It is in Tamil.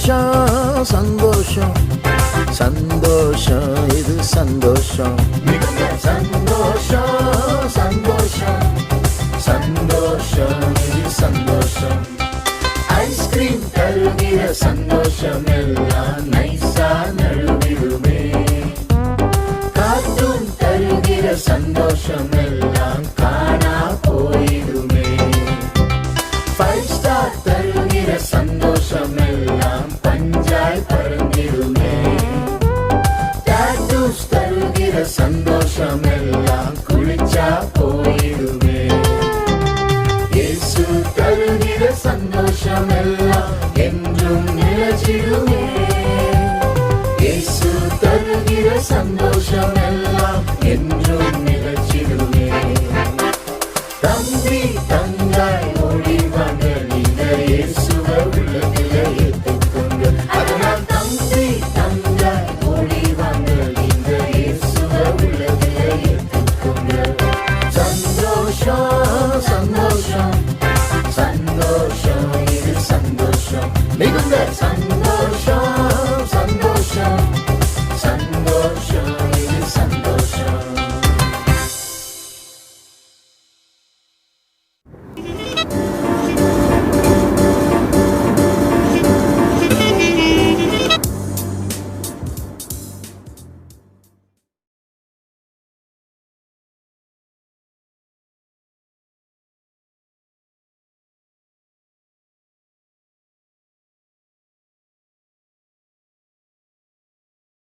சந்தோஷம் சந்தோஷம் சந்தோஷம், இது சந்தோஷம். சந்தோஷம் சந்தோஷம் சந்தோஷம், இது சந்தோஷம். ஐஸ்கிரீம் தருகிற சந்தோஷம் எல்லாம் நைசா நழுவிடுமே. கார்ட்டூன் தருகிற சந்தோஷம் எல்லாம் காணா போய்